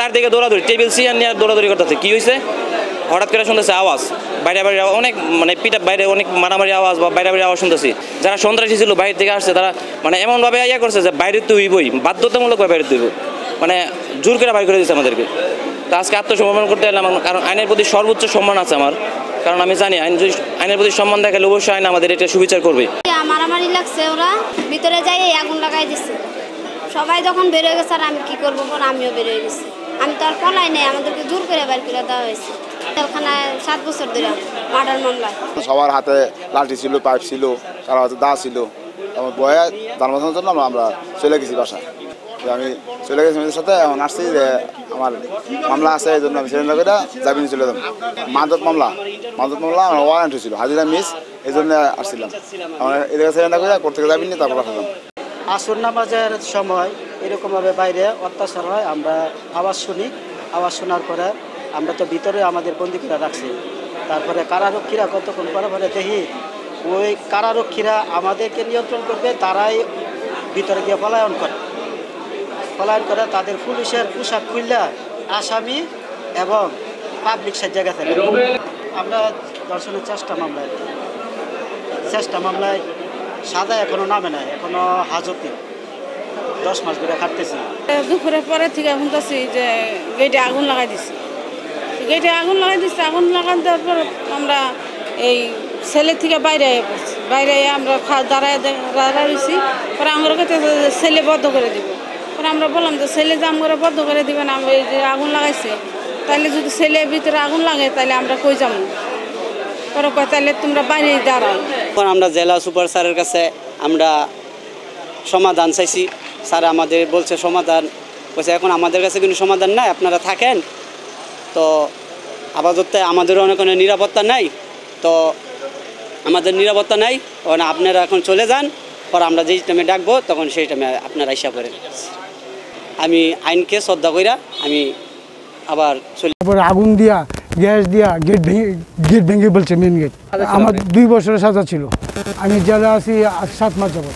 চারদিকে দৌড়াদৌড়ি, table chair নিয়ে দৌড়াদৌড়ি করতেছে। কি হয়েছে? হঠাৎ করে শুনতেছে আওয়াজ, বাইরে বাইরে অনেক মানে পিটা বাইরে অনেক মারামারি আওয়াজ বা বাইরে বাইরে আওয়াজ শুনতেছি। যারা সন্ত্রাসী ছিল বাইরে থেকে আসছে, তারা মানে এমনভাবে ইয়ে করছে যে বাইরে তো হইবই, বাধ্যতামূলকভাবে বাইরে হইব, মানে জোর করে বাইর করে দিচ্ছে আমাদেরকে। তো আজকে আত্মসমর্পণ করতে এলাম, কারণ আইনের প্রতি সর্বোচ্চ সম্মান আছে আমার, কারণ আমি জানি আইনের প্রতি সম্মান দেখালে অবশ্যই আইন আমাদের এটা সুবিচার করবে। মারামারি লাগছে, ওরা ভিতরে যাই আগুন লাগাই দিচ্ছে। সবাই যখন বের হয়ে গেছে আর আমি কি করবো, আমিও বের হয়ে গেছি। আমি তো আর পলাই নাই, আমাদেরকে জোর করে বের করে দেওয়া হয়েছে। ওখানে 7 বছর ধরে মার্ডার মামলায়। সবার হাতে লাঠি ছিল, পাইপ ছিল, কারো হাতে দা ছিল। আমার বয়ে দান বাঁচানোর জন্য আমরা চলে গেছি বাসায়। আমি চলে গেছি মেয়েদের সাথে, এখন আসছি যে আমার মামলা আছে, এই জন্য আমি সিলিন্ডার করে জামিনে চলে যাবো। মাদক মামলা আমার ওয়ারেন্ট হয়েছিল, হাজিরা মিস, এই জন্য আসছিলাম। আমার এদিকে সিলিন্ডার করে কোর্ট থেকে জামিন নিয়ে তারপর রাখলাম। আসর নামাজের সময় এরকমভাবে বাইরে অত্যাচার হয়, আমরা আওয়াজ শুনি। আওয়াজ শোনার পরে আমরা তো ভিতরে আমাদের বন্দি করে রাখছি। তারপরে কারারক্ষীরা কতক্ষণ পরে পরে দেখি ওই কারারক্ষীরা আমাদেরকে নিয়ন্ত্রণ করবে, তারাই ভিতরে গিয়ে পলায়ন করে তাদের পুলিশের পোশাক খুললে আসামি এবং পাবলিক সে জায়গা থেকে আমরা ধর্ষণের চেষ্টা মামলায় সাজা এখনো নামে নাই, এখনো হাজতে 10 মাস ধরে খাটতেছি। দুপুরের পরে থেকে শুনতেছি যে গেটে আগুন লাগাই দিচ্ছে। আগুন লাগান দেওয়ার পর আমরা এই ছেলে থেকে বাইরে আমরা দাঁড়াইছি। পরে আমরা কাছে ছেলে বদ্ধ করে দিব। পরে আমরা বললাম যে ছেলে জাম করে বদ্ধ করে দিবেন, আমরা এই যে আগুন লাগাইছে, তাহলে যদি ছেলের ভিতরে আগুন লাগে তাহলে আমরা কই যাবো? পরে কয় তাহলে তোমরা বাইরে দাঁড়াও। এখন আমরা জেলা সুপার স্যারের কাছে আমরা সমাধান চাইছি। স্যার আমাদের বলছে সমাধান বলছে, এখন আমাদের কাছে কিন্তু সমাধান নাই, আপনারা থাকেন। তো আপাতত আমাদেরও অনেক নিরাপত্তা নাই, তো আমাদের নিরাপত্তা নাই, আপনারা এখন চলে যান। পরে আমরা যেই টাইমে ডাকবো তখন সেই টাইমে আপনারা ইচ্ছা করেন। আমি আইনকে শ্রদ্ধা কইরা আমি আবার চলে। তারপরে আগুন দিয়া, গ্যাস দিয়া গেট ভেঙে বলছে, মেন গেট। আমার 2 বছরের সাজা ছিল। আমি জেলে আছি 7 মাস যাবত।